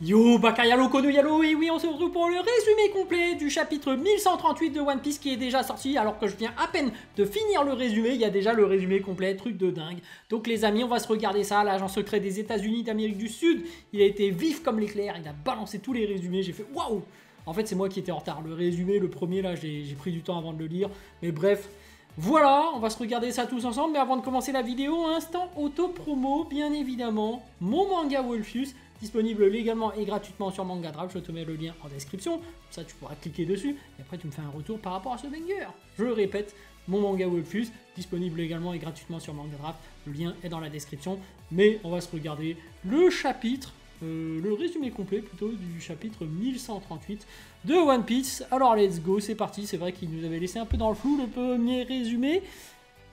Yo, baka yalo, kono yalo, et oui, on se retrouve pour le résumé complet du chapitre 1138 de One Piece qui est déjà sorti, alors que je viens à peine de finir le résumé, il y a déjà le résumé complet, truc de dingue. Donc les amis, on va se regarder ça, l'agent secret des États-Unis d'Amérique du Sud, il a été vif comme l'éclair, il a balancé tous les résumés, j'ai fait waouh. En fait, c'est moi qui étais en retard, le résumé, le premier là, j'ai pris du temps avant de le lire, mais bref... Voilà, on va se regarder ça tous ensemble, mais avant de commencer la vidéo, instant auto-promo, bien évidemment, mon manga Wolfius, disponible légalement et gratuitement sur Manga Drop, je te mets le lien en description, ça tu pourras cliquer dessus, et après tu me fais un retour par rapport à ce banger. Je le répète, mon manga Wolfius, disponible légalement et gratuitement sur Manga Drop, le lien est dans la description, mais on va se regarder le chapitre, le résumé complet plutôt du chapitre 1138 de One Piece. Alors let's go, c'est parti. C'est vrai qu'il nous avait laissé un peu dans le flou le premier résumé,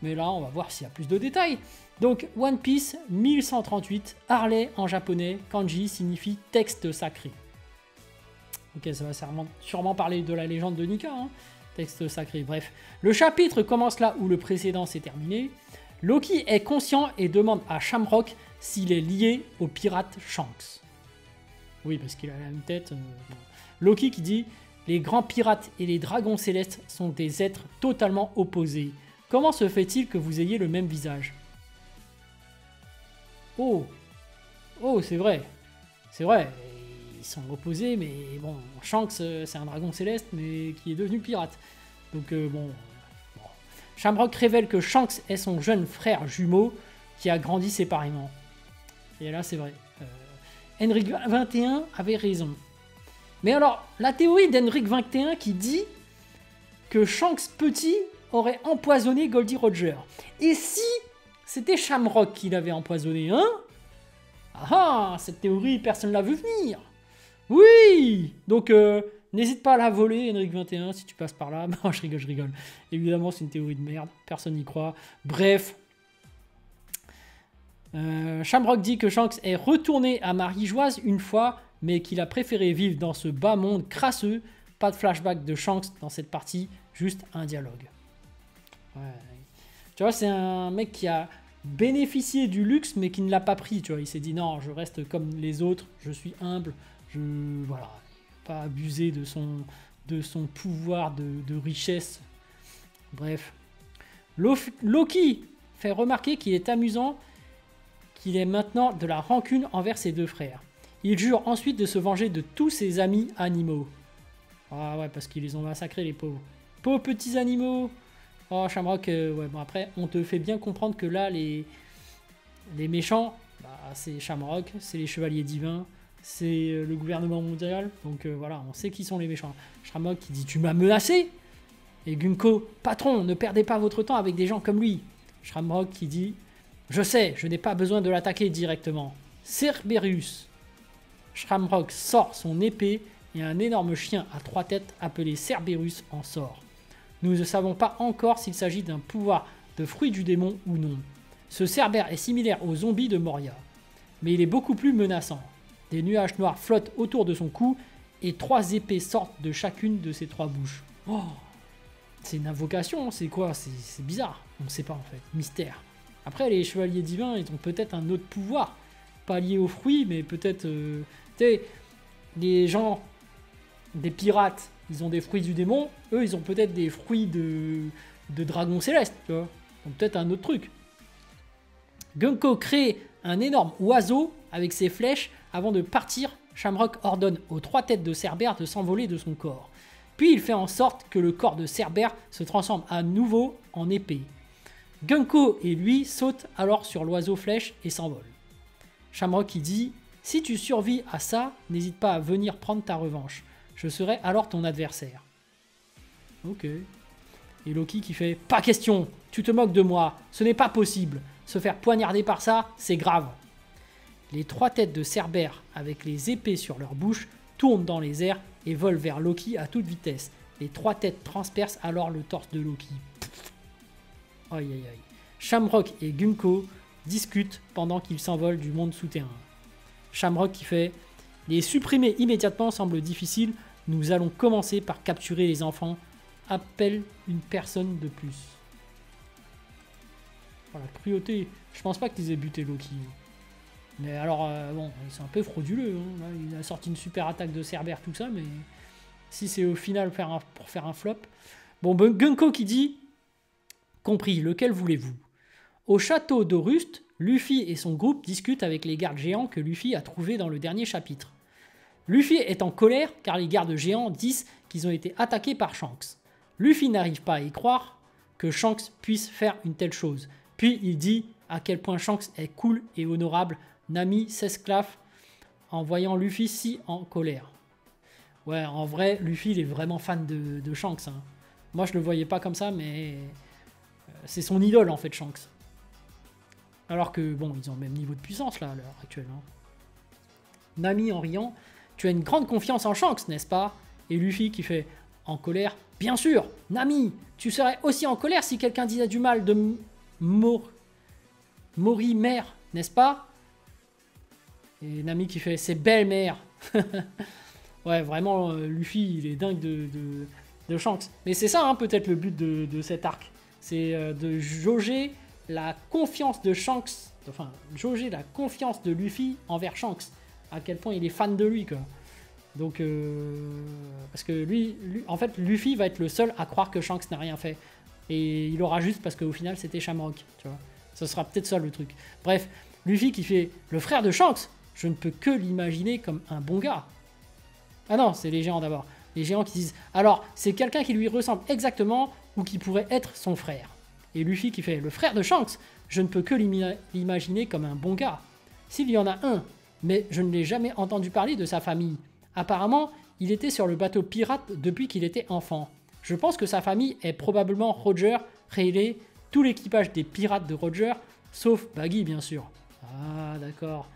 mais là on va voir s'il y a plus de détails. Donc One Piece 1138, Harley en japonais, kanji signifie texte sacré. Ok, ça va sûrement parler de la légende de Nika, hein. Texte sacré, bref. Le chapitre commence là où le précédent s'est terminé. Loki est conscient et demande à Shamrock s'il est lié au pirate Shanks. Oui, parce qu'il a la même tête. Bon. Loki qui dit « Les grands pirates et les dragons célestes sont des êtres totalement opposés. Comment se fait-il que vous ayez le même visage ?» Oh, oh, c'est vrai. C'est vrai, ils sont opposés, mais bon, Shanks, c'est un dragon céleste, mais qui est devenu pirate. Donc bon... Shamrock révèle que Shanks est son jeune frère jumeau qui a grandi séparément. Et là, c'est vrai. Henrik 21 avait raison. Mais alors, la théorie d'Henrik 21 qui dit que Shanks petit aurait empoisonné Goldie Roger. Et si c'était Shamrock qui l'avait empoisonné, hein? Ah, cette théorie, personne ne l'a vu venir. Oui! Donc, n'hésite pas à la voler, Henrik 21, si tu passes par là. Non, je rigole. Évidemment, c'est une théorie de merde. Personne n'y croit. Bref. Shamrock dit que Shanks est retourné à Marie-Joise une fois, mais qu'il a préféré vivre dans ce bas monde crasseux. Pas de flashback de Shanks dans cette partie, juste un dialogue. Ouais. Tu vois, c'est un mec qui a bénéficié du luxe, mais qui ne l'a pas pris. Tu vois, il s'est dit non, je reste comme les autres, je suis humble, voilà, pas abuser de son pouvoir de richesse. Bref, Loki fait remarquer qu'il est amusant qu'il ait maintenant de la rancune envers ses deux frères. Il jure ensuite de se venger de tous ses amis animaux. Ah ouais, parce qu'ils les ont massacrés, les pauvres. Pauvres petits animaux. Oh, Shamrock, ouais, bon après, on te fait bien comprendre que là, les méchants, bah, c'est Shamrock, c'est les chevaliers divins, c'est le gouvernement mondial. Donc voilà, on sait qui sont les méchants. Shamrock qui dit « Tu m'as menacé ?» Et Gunko « Patron, ne perdez pas votre temps avec des gens comme lui. » Shamrock qui dit « Je sais, je n'ai pas besoin de l'attaquer directement. Cerberus. » Shamrock sort son épée et un énorme chien à 3 têtes appelé Cerberus en sort. Nous ne savons pas encore s'il s'agit d'un pouvoir de fruit du démon ou non. Ce Cerbère est similaire aux zombies de Moria, mais il est beaucoup plus menaçant. Des nuages noirs flottent autour de son cou et 3 épées sortent de chacune de ses 3 bouches. Oh, c'est une invocation, c'est quoi? C'est bizarre, on ne sait pas en fait, mystère. Après, les chevaliers divins, ils ont peut-être un autre pouvoir, pas lié aux fruits, mais peut-être... tu sais, les gens, des pirates, ils ont des fruits du démon, eux, ils ont peut-être des fruits de dragons célestes, tu vois. Donc peut-être un autre truc. Gunko crée un énorme oiseau avec ses flèches avant de partir. Shamrock ordonne aux 3 têtes de Cerbère de s'envoler de son corps. Puis il fait en sorte que le corps de Cerbère se transforme à nouveau en épée. Gunko et lui sautent alors sur l'oiseau flèche et s'envolent. Shamrock qui dit « Si tu survis à ça, n'hésite pas à venir prendre ta revanche. Je serai alors ton adversaire. » Ok. Et Loki qui fait « Pas question, tu te moques de moi, ce n'est pas possible. Se faire poignarder par ça, c'est grave. » Les 3 têtes de Cerbère, avec les épées sur leur bouche, tournent dans les airs et volent vers Loki à toute vitesse. Les 3 têtes transpercent alors le torse de Loki. Aïe aïe aïe. Shamrock et Gunko discutent pendant qu'ils s'envolent du monde souterrain. Shamrock qui fait « Les supprimer immédiatement semble difficile. Nous allons commencer par capturer les enfants. Appelle une personne de plus. » Oh, la cruauté. Je pense pas qu'ils aient buté Loki. Mais alors, bon, c'est un peu frauduleux. Hein. Là, il a sorti une super attaque de Cerbère, tout ça, mais si c'est au final pour faire un flop. Bon, Gunko qui dit « Compris, lequel voulez-vous » Au château d'Orust, Luffy et son groupe discutent avec les gardes géants que Luffy a trouvés dans le dernier chapitre. Luffy est en colère car les gardes géants disent qu'ils ont été attaqués par Shanks. Luffy n'arrive pas à y croire que Shanks puisse faire une telle chose. Puis il dit à quel point Shanks est cool et honorable. Nami s'esclave en voyant Luffy si en colère. Ouais, en vrai, Luffy il est vraiment fan de Shanks. Hein. Moi je le voyais pas comme ça, mais c'est son idole en fait, Shanks. Alors que, bon, ils ont le même niveau de puissance, là, à l'heure actuelle. Hein. Nami, en riant, tu as une grande confiance en Shanks, n'est-ce pas? Et Luffy qui fait, en colère, bien sûr, Nami, tu serais aussi en colère si quelqu'un disait du mal de Mori mère, n'est-ce pas? Et Nami qui fait, c'est belle mère. Ouais, vraiment, Luffy, il est dingue de Shanks. Mais c'est ça, hein, peut-être, le but de cet arc. C'est de jauger la confiance de Shanks, enfin, jauger la confiance de Luffy envers Shanks, à quel point il est fan de lui, quoi. Donc, parce que lui, en fait, Luffy va être le seul à croire que Shanks n'a rien fait. Et il aura juste parce qu'au final, c'était Shamrock, tu vois. Ce sera peut-être ça, le truc. Bref, Luffy qui fait « Le frère de Shanks, je ne peux que l'imaginer comme un bon gars. » Ah non, c'est les géants d'abord. Les géants qui disent « Alors, c'est quelqu'un qui lui ressemble exactement ou qui pourrait être son frère. » Et Luffy qui fait « Le frère de Shanks, je ne peux que l'imaginer comme un bon gars. S'il y en a un, mais je ne l'ai jamais entendu parler de sa famille. Apparemment, il était sur le bateau pirate depuis qu'il était enfant. Je pense que sa famille est probablement Roger, Rayleigh, tout l'équipage des pirates de Roger, sauf Baggy bien sûr. » Ah d'accord.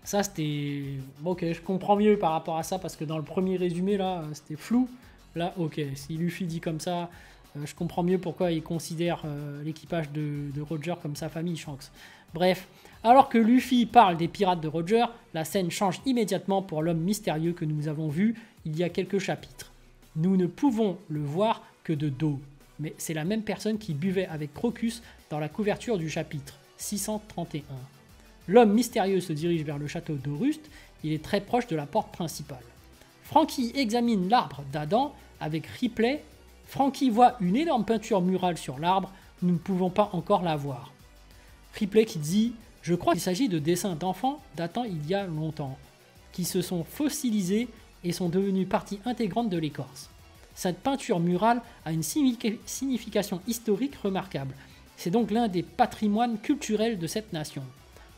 Ça c'était... Ok, je comprends mieux par rapport à ça parce que dans le premier résumé là, c'était flou. Là, ok, si Luffy dit comme ça... je comprends mieux pourquoi il considère l'équipage de Roger comme sa famille, Shanks. Bref, alors que Luffy parle des pirates de Roger, la scène change immédiatement pour l'homme mystérieux que nous avons vu il y a quelques chapitres. Nous ne pouvons le voir que de dos, mais c'est la même personne qui buvait avec Crocus dans la couverture du chapitre 631. L'homme mystérieux se dirige vers le château d'Orust, il est très proche de la porte principale. Franky examine l'arbre d'Adam avec Ripley. Franky voit une énorme peinture murale sur l'arbre, nous ne pouvons pas encore la voir. Ripley qui dit « Je crois qu'il s'agit de dessins d'enfants datant il y a longtemps, qui se sont fossilisés et sont devenus partie intégrante de l'écorce. Cette peinture murale a une signification historique remarquable. C'est donc l'un des patrimoines culturels de cette nation.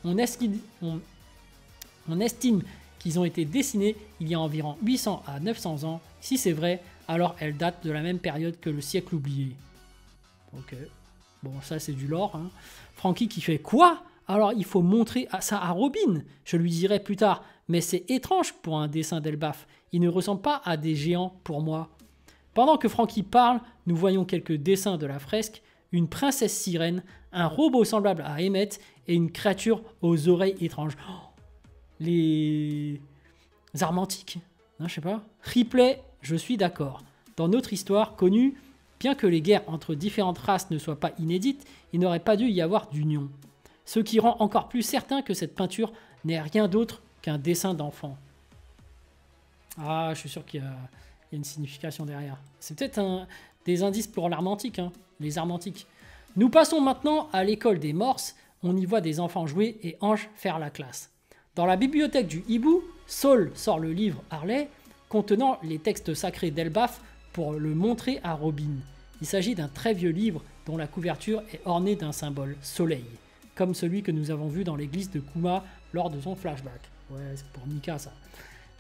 On estime qu'ils ont été dessinés il y a environ 800 à 900 ans. Si c'est vrai, alors elles datent de la même période que le siècle oublié. » Ok. Bon, ça c'est du lore. Hein. Franky qui fait « Quoi ? Alors il faut montrer ça à Robin. Je lui dirai plus tard. Mais c'est étrange pour un dessin d'Elbaf. Il ne ressemble pas à des géants pour moi. » Pendant que Franky parle, nous voyons quelques dessins de la fresque, une princesse sirène, un robot semblable à Emmett et une créature aux oreilles étranges. Oh, les armantiques, non, je sais pas. Ripley, je suis d'accord. Dans notre histoire connue, bien que les guerres entre différentes races ne soient pas inédites, il n'aurait pas dû y avoir d'union. Ce qui rend encore plus certain que cette peinture n'est rien d'autre qu'un dessin d'enfant. Ah, je suis sûr qu'il y a une signification derrière. C'est peut-être des indices pour l'armantique, hein, les armantiques. Nous passons maintenant à l'école des Morses. On y voit des enfants jouer et Ange faire la classe. Dans la bibliothèque du hibou, Saul sort le livre Harley contenant les textes sacrés d'Elbaf pour le montrer à Robin. Il s'agit d'un très vieux livre dont la couverture est ornée d'un symbole soleil, comme celui que nous avons vu dans l'église de Kuma lors de son flashback. Ouais, c'est pour Mika ça.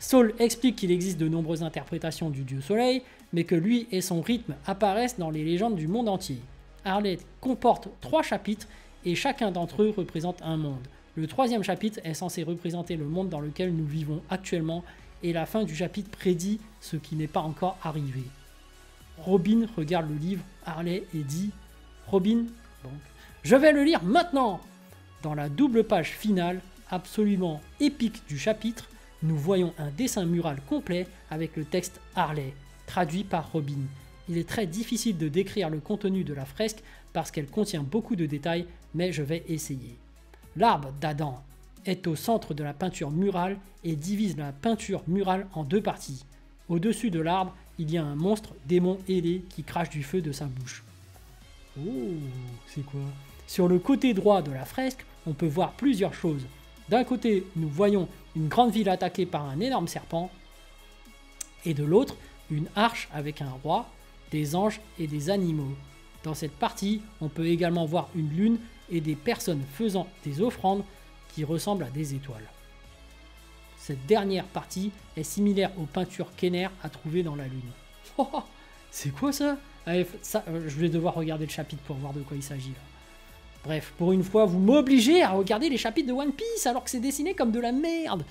Saul explique qu'il existe de nombreuses interprétations du dieu soleil, mais que lui et son rythme apparaissent dans les légendes du monde entier. Harley comporte 3 chapitres et chacun d'entre eux représente un monde. Le 3e chapitre est censé représenter le monde dans lequel nous vivons actuellement et la fin du chapitre prédit ce qui n'est pas encore arrivé. Robin regarde le livre Harley et dit « Robin, donc, je vais le lire maintenant !» Dans la double page finale, absolument épique du chapitre, nous voyons un dessin mural complet avec le texte Harley, traduit par Robin. Il est très difficile de décrire le contenu de la fresque parce qu'elle contient beaucoup de détails, mais je vais essayer. L'arbre d'Adam est au centre de la peinture murale et divise la peinture murale en deux parties. Au-dessus de l'arbre, il y a un monstre démon ailé qui crache du feu de sa bouche. Oh, c'est quoi? Sur le côté droit de la fresque, on peut voir plusieurs choses. D'un côté, nous voyons une grande ville attaquée par un énorme serpent, et de l'autre, une arche avec un roi, des anges et des animaux. Dans cette partie, on peut également voir une lune et des personnes faisant des offrandes qui ressemblent à des étoiles. Cette dernière partie est similaire aux peintures Kenner à trouver dans la lune. Oh, c'est quoi ça? Allez, ça, je vais devoir regarder le chapitre pour voir de quoi il s'agit là. Bref, pour une fois, vous m'obligez à regarder les chapitres de One Piece alors que c'est dessiné comme de la merde.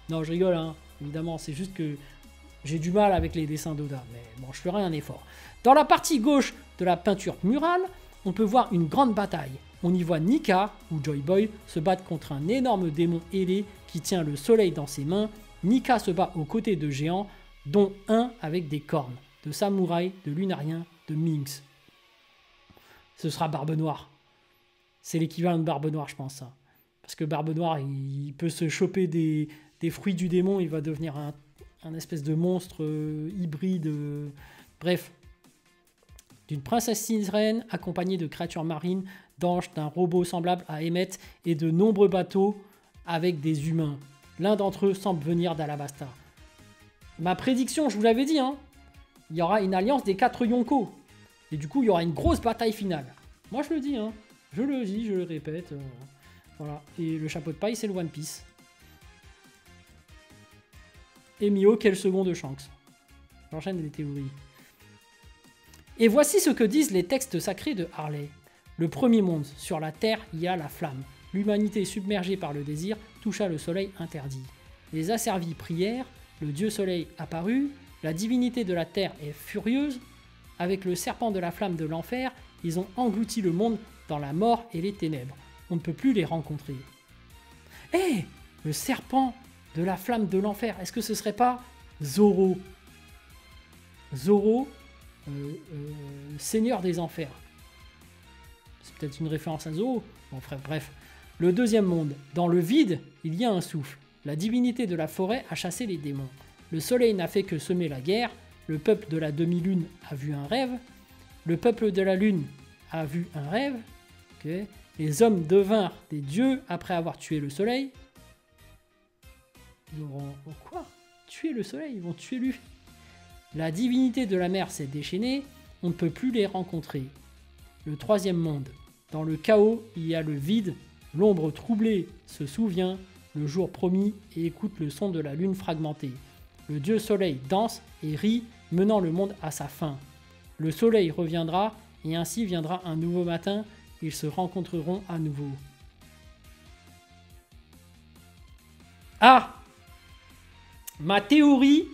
Non, je rigole, hein. Évidemment, c'est juste que j'ai du mal avec les dessins d'Oda, mais bon, je ferai un effort. Dans la partie gauche de la peinture murale, on peut voir une grande bataille. On y voit Nika, ou Joy Boy, se battre contre un énorme démon ailé qui tient le soleil dans ses mains. Nika se bat aux côtés de géants, dont un avec des cornes, de samouraïs, de lunariens, de minx. Ce sera Barbe Noire. C'est l'équivalent de Barbe Noire, je pense. Ça. Parce que Barbe Noire, il peut se choper des fruits du démon, il va devenir un espèce de monstre hybride. Bref. D'une princesse sirène accompagnée de créatures marines, d'anges, d'un robot semblable à Emmett et de nombreux bateaux avec des humains. L'un d'entre eux semble venir d'Alabasta. Ma prédiction, je vous l'avais dit, hein, il y aura une alliance des 4 Yonko. Et du coup, il y aura une grosse bataille finale. Moi, je le dis, hein. Je le dis, je le répète. Voilà. Et le chapeau de paille, c'est le One Piece. Et Mio, quel second de Shanks. J'enchaîne les théories. Et voici ce que disent les textes sacrés de Harley. Le premier monde, sur la terre, il y a la flamme. L'humanité submergée par le désir toucha le soleil interdit. Les asservis prièrent, le dieu soleil apparut, la divinité de la terre est furieuse. Avec le serpent de la flamme de l'enfer, ils ont englouti le monde dans la mort et les ténèbres. On ne peut plus les rencontrer. Hé, le serpent de la flamme de l'enfer, est-ce que ce serait pas Zoro? Zoro, seigneur des enfers. C'est peut-être une référence à Zoro. Bon, bref. Le deuxième monde. Dans le vide, il y a un souffle. La divinité de la forêt a chassé les démons. Le soleil n'a fait que semer la guerre. Le peuple de la demi-lune a vu un rêve. Le peuple de la lune a vu un rêve. Okay. Les hommes devinrent des dieux après avoir tué le soleil. Ils auront quoi? Tuer le soleil, ils vont tuer lui. La divinité de la mer s'est déchaînée. On ne peut plus les rencontrer. Le troisième monde. Dans le chaos, il y a le vide. L'ombre troublée se souvient. Le jour promis et écoute le son de la lune fragmentée. Le dieu soleil danse et rit, menant le monde à sa fin. Le soleil reviendra et ainsi viendra un nouveau matin. Ils se rencontreront à nouveau. Ah! Ma théorie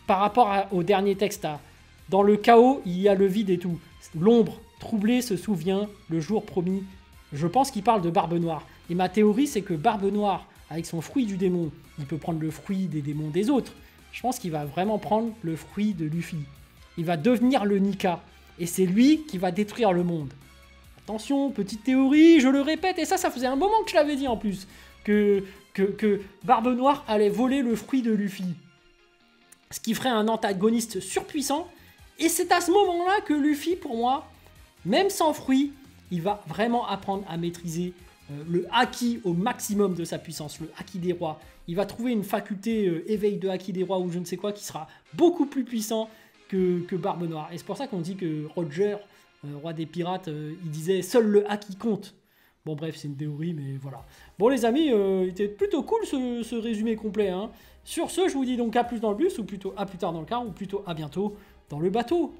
par rapport au dernier texte. Dans le chaos, il y a le vide et tout. L'ombre troublée se souvient, le jour promis. Je pense qu'il parle de Barbe Noire. Et ma théorie, c'est que Barbe Noire, avec son fruit du démon, il peut prendre le fruit des démons des autres. Je pense qu'il va vraiment prendre le fruit de Luffy. Il va devenir le Nika. Et c'est lui qui va détruire le monde. Attention, petite théorie, je le répète. Et ça faisait un moment que je l'avais dit en plus. Que Barbe Noire allait voler le fruit de Luffy. Ce qui ferait un antagoniste surpuissant. Et c'est à ce moment-là que Luffy, pour moi, même sans fruit, il va vraiment apprendre à maîtriser le haki au maximum de sa puissance, le haki des rois. Il va trouver une faculté éveil de haki des rois ou je ne sais quoi qui sera beaucoup plus puissant que Barbe Noire. Et c'est pour ça qu'on dit que Roger, roi des pirates, il disait « Seul le haki compte ». Bon bref, c'est une théorie, mais voilà. Bon les amis, il était plutôt cool ce résumé complet. Hein. Sur ce, je vous dis donc à plus dans le bus, ou plutôt à plus tard dans le car, ou plutôt à bientôt dans le bateau.